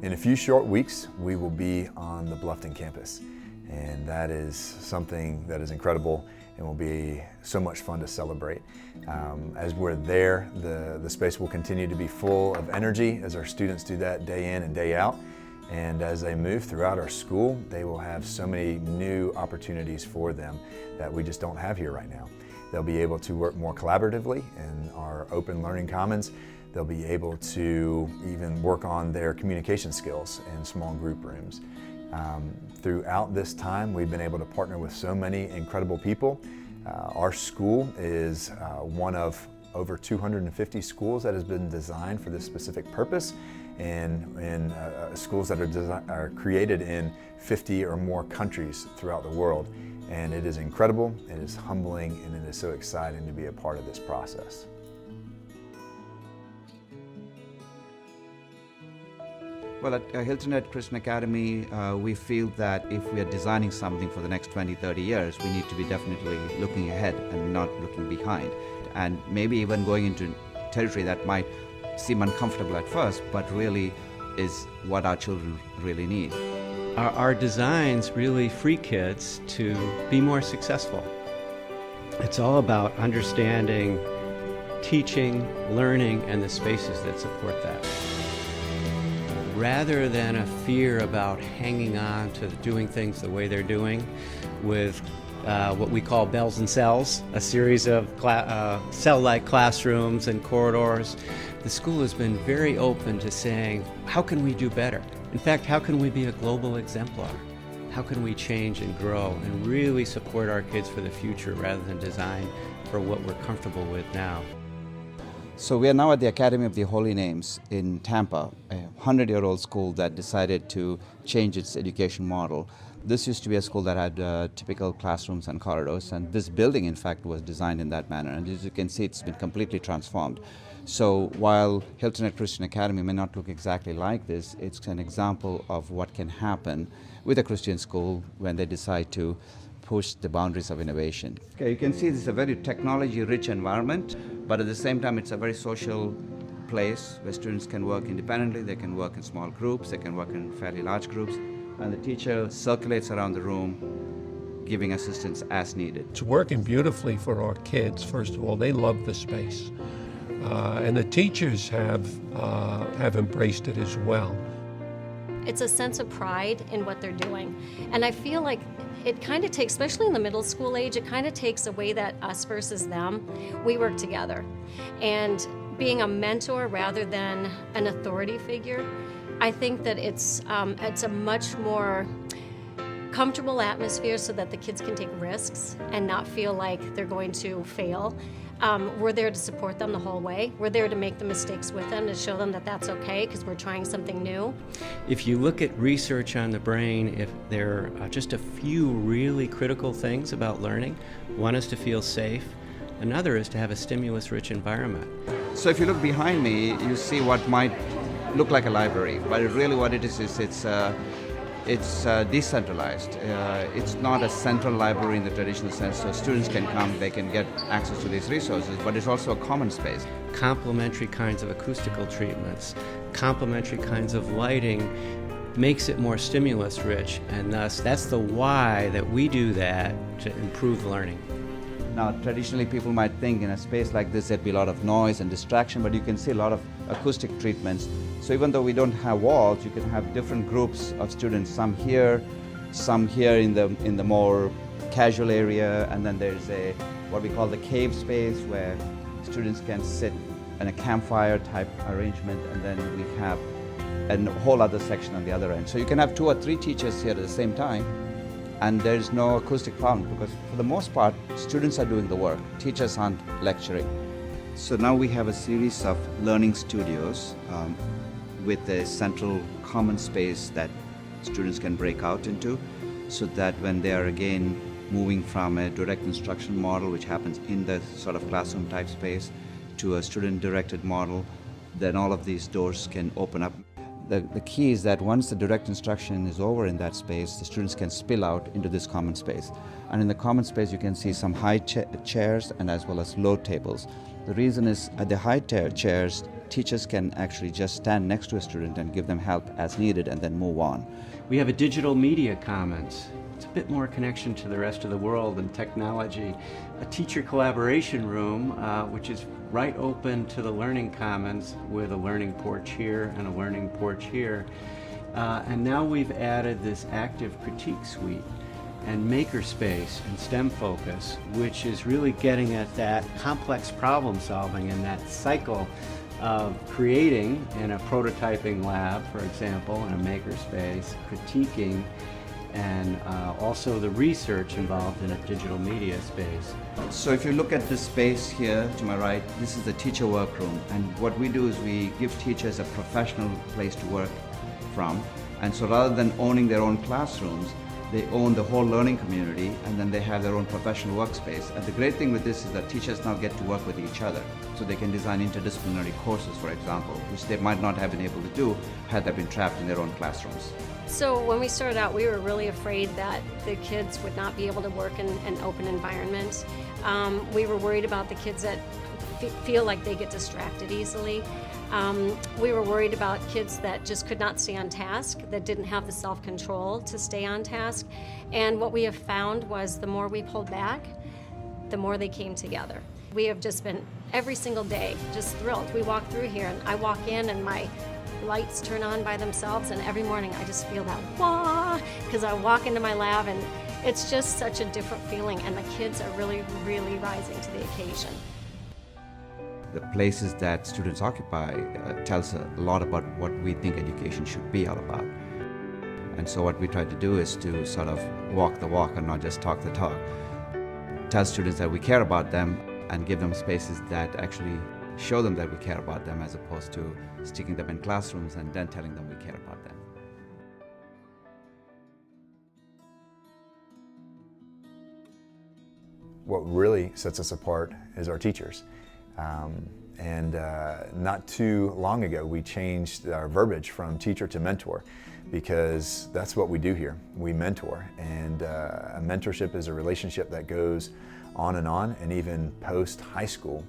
In a few short weeks, we will be on the Bluffton campus, and that is something that is incredible and will be so much fun to celebrate. As we're there, the space will continue to be full of energy as our students do that day in and day out. And as they move throughout our school, they will have so many new opportunities for them that we just don't have here right now. They'll be able to work more collaboratively in our open learning commons. They'll be able to even work on their communication skills in small group rooms. Throughout this time, we've been able to partner with so many incredible people. Our school is one of over 250 schools that has been designed for this specific purpose, and schools that are created in 50 or more countries throughout the world. And it is incredible, it is humbling, and it is so exciting to be a part of this process. Well, at Hilton Head Christian Academy, we feel that if we are designing something for the next 20, 30 years, we need to be definitely looking ahead and not looking behind. And maybe even going into territory that might seem uncomfortable at first, but really is what our children really need. Our designs really free kids to be more successful. It's all about understanding, teaching, learning, and the spaces that support that. Rather than a fear about hanging on to doing things the way they're doing with what we call bells and cells, a series of cell-like classrooms and corridors, the school has been very open to saying, how can we do better? In fact, how can we be a global exemplar? How can we change and grow and really support our kids for the future rather than design for what we're comfortable with now? So we are now at the Academy of the Holy Names in Tampa, a 100-year-old school that decided to change its education model. This used to be a school that had typical classrooms and corridors, and this building, in fact, was designed in that manner. And as you can see, it's been completely transformed. So while Hilton Head Christian Academy may not look exactly like this, it's an example of what can happen with a Christian school when they decide to push the boundaries of innovation. Okay, you can see this is a very technology-rich environment, but at the same time it's a very social place where students can work independently, they can work in small groups, they can work in fairly large groups, and the teacher circulates around the room giving assistance as needed. It's working beautifully for our kids. First of all, they love the space, and the teachers have embraced it as well. It's a sense of pride in what they're doing, and I feel like it kind of takes, especially in the middle school age, it kind of takes away that us versus them. We work together, and being a mentor rather than an authority figure, I think that it's a much more comfortable atmosphere so that the kids can take risks and not feel like they're going to fail. We're there to support them the whole way. We're there to make the mistakes with them, to show them that that's okay because we're trying something new. If you look at research on the brain, if there are just a few really critical things about learning, one is to feel safe, another is to have a stimulus-rich environment. So if you look behind me, you see what might look like a library, but really what it is it's decentralized. It's not a central library in the traditional sense, so students can come, they can get access to these resources, but it's also a common space. Complementary kinds of acoustical treatments, complementary kinds of lighting makes it more stimulus rich, and thus that's the why that we do that to improve learning. Now, traditionally people might think in a space like this there'd be a lot of noise and distraction, but you can see a lot of acoustic treatments. So even though we don't have walls, you can have different groups of students, some here in the more casual area, and then there's what we call the cave space where students can sit in a campfire type arrangement, and then we have a whole other section on the other end. So you can have 2 or 3 teachers here at the same time, and there's no acoustic problem because for the most part, students are doing the work. Teachers aren't lecturing. So now we have a series of learning studios with a central common space that students can break out into, so that when they are again moving from a direct instruction model, which happens in the sort of classroom type space, to a student-directed model, then all of these doors can open up. The key is that once the direct instruction is over in that space, the students can spill out into this common space. And in the common space, you can see some high chairs and as well as low tables. The reason is at the high chairs, teachers can actually just stand next to a student and give them help as needed and then move on. We have a digital media commons. It's a bit more connection to the rest of the world and technology. A teacher collaboration room, which is right open to the learning commons with a learning porch here and a learning porch here. And now we've added this active critique suite and makerspace and STEM focus, which is really getting at that complex problem solving and that cycle of creating in a prototyping lab, for example, in a makerspace, critiquing, and also the research involved in a digital media space. So if you look at this space here to my right, this is the teacher workroom, and what we do is we give teachers a professional place to work from, and so rather than owning their own classrooms, they own the whole learning community, and then they have their own professional workspace. And the great thing with this is that teachers now get to work with each other. So they can design interdisciplinary courses, for example, which they might not have been able to do had they been trapped in their own classrooms. So when we started out, we were really afraid that the kids would not be able to work in an open environment. We were worried about the kids that feel like they get distracted easily. We were worried about kids that just could not stay on task, that didn't have the self-control to stay on task. And what we have found was the more we pulled back, the more they came together. We have just been, every single day, just thrilled. We walk through here and I walk in and my lights turn on by themselves, and every morning I just feel that wah, because I walk into my lab and it's just such a different feeling, and the kids are really, really rising to the occasion. The places that students occupy tells a lot about what we think education should be all about. And so what we try to do is to sort of walk the walk and not just talk the talk. Tell students that we care about them and give them spaces that actually show them that we care about them, as opposed to sticking them in classrooms and then telling them we care about them. What really sets us apart is our teachers. Not too long ago, we changed our verbiage from teacher to mentor, because that's what we do here. We mentor, and a mentorship is a relationship that goes on, and even post high school,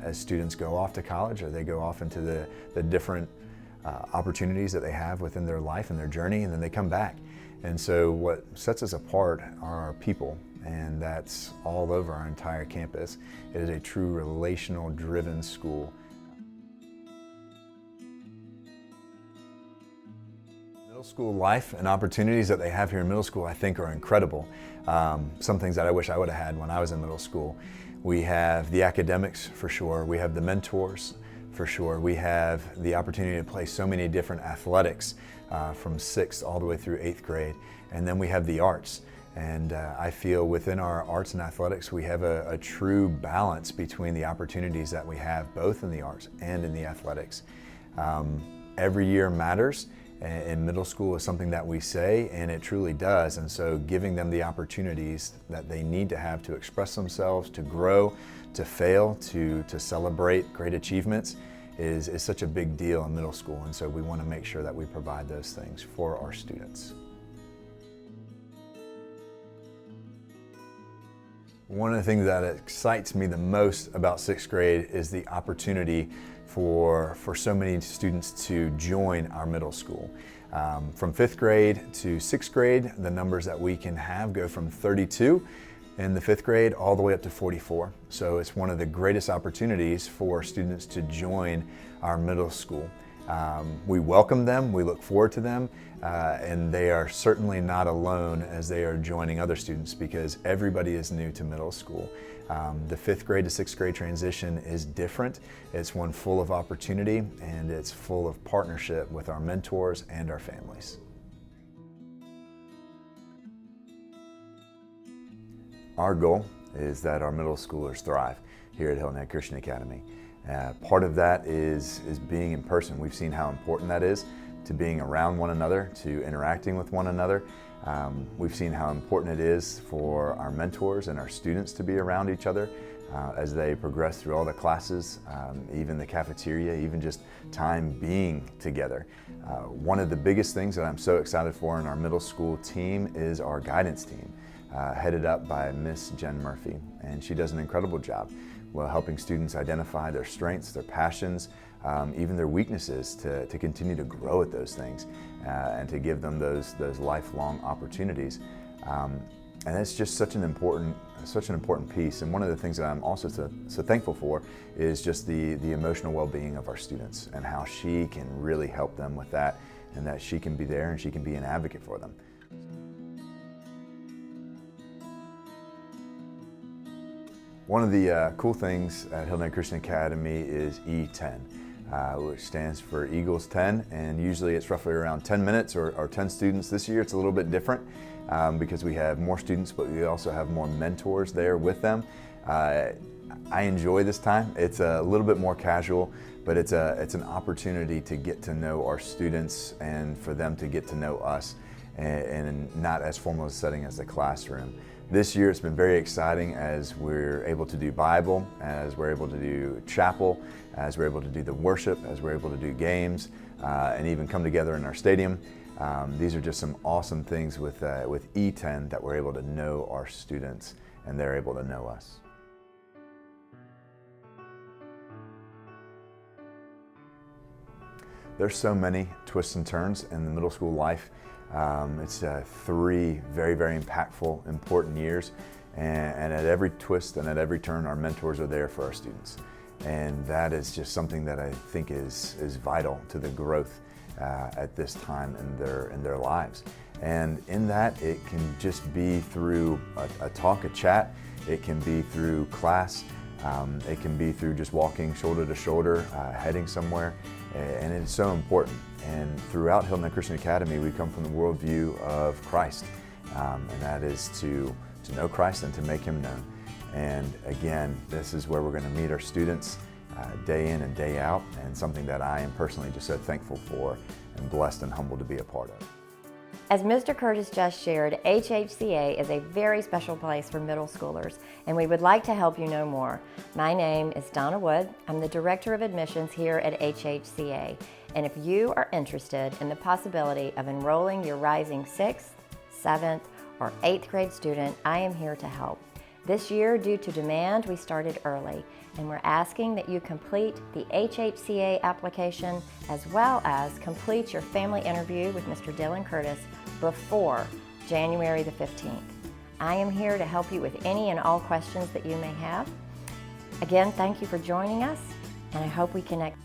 as students go off to college or they go off into the different opportunities that they have within their life and their journey, and then they come back. And so what sets us apart are our people, and that's all over our entire campus. It is a true relational driven school. Middle school life and opportunities that they have here in middle school, I think, are incredible. Some things that I wish I would have had when I was in middle school. We have the academics, for sure. We have the mentors, for sure. We have the opportunity to play so many different athletics from 6th all the way through 8th grade. And then we have the arts. And I feel within our arts and athletics, we have a true balance between the opportunities that we have both in the arts and in the athletics. Every year matters. In middle school is something that we say, and it truly does. And so giving them the opportunities that they need to have to express themselves, to grow, to fail, to celebrate great achievements is such a big deal in middle school. And so we want to make sure that we provide those things for our students. One of the things that excites me the most about 6th grade is the opportunity for so many students to join our middle school. From 5th grade to 6th grade, the numbers that we can have go from 32 in the 5th grade all the way up to 44. So it's one of the greatest opportunities for students to join our middle school. We welcome them, we look forward to them, and they are certainly not alone as they are joining other students, because everybody is new to middle school. The 5th grade to 6th grade transition is different. It's one full of opportunity, and it's full of partnership with our mentors and our families. Our goal is that our middle schoolers thrive here at Hilton Head Christian Academy. Part of that is being in person. We've seen how important that is, to being around one another, to interacting with one another. We've seen how important it is for our mentors and our students to be around each other as they progress through all the classes, even the cafeteria, even just time being together. One of the biggest things that I'm so excited for in our middle school team is our guidance team, headed up by Miss Jen Murphy, and she does an incredible job. while helping students identify their strengths, their passions, even their weaknesses to continue to grow at those things and to give them those lifelong opportunities. And it's just such an important piece. And one of the things that I'm also so thankful for is just the emotional well-being of our students and how she can really help them with that, and that she can be there and she can be an advocate for them. One of the cool things at Hilton Head Christian Academy is E10, which stands for Eagles 10, and usually it's roughly around 10 minutes or 10 students. This year it's a little bit different because we have more students, but we also have more mentors there with them. I enjoy this time. It's a little bit more casual, but it's an opportunity to get to know our students and for them to get to know us, and not as formal a setting as the classroom. This year it's been very exciting as we're able to do Bible, as we're able to do chapel, as we're able to do the worship, as we're able to do games, and even come together in our stadium. These are just some awesome things with E10 that we're able to know our students and they're able to know us. There's so many twists and turns in the middle school life. It's 3 very, very impactful, important years, and at every twist and at every turn, our mentors are there for our students. And that is just something that I think is vital to the growth at this time in their lives. And in that, it can just be through a talk, a chat. It can be through class. It can be through just walking shoulder to shoulder, heading somewhere. And it's so important. And throughout Hilton Head Christian Academy, we come from the worldview of Christ. And that is to know Christ and to make Him known. And again, this is where we're going to meet our students day in and day out, and something that I am personally just so thankful for and blessed and humbled to be a part of. As Mr. Curtis just shared, HHCA is a very special place for middle schoolers, and we would like to help you know more. My name is Donna Wood. I'm the Director of Admissions here at HHCA, and if you are interested in the possibility of enrolling your rising 6th, 7th, or 8th grade student, I am here to help. This year, due to demand, we started early, and we're asking that you complete the HHCA application as well as complete your family interview with Mr. Dylan Curtis before January the 15th. I am here to help you with any and all questions that you may have. Again, thank you for joining us, and I hope we connect.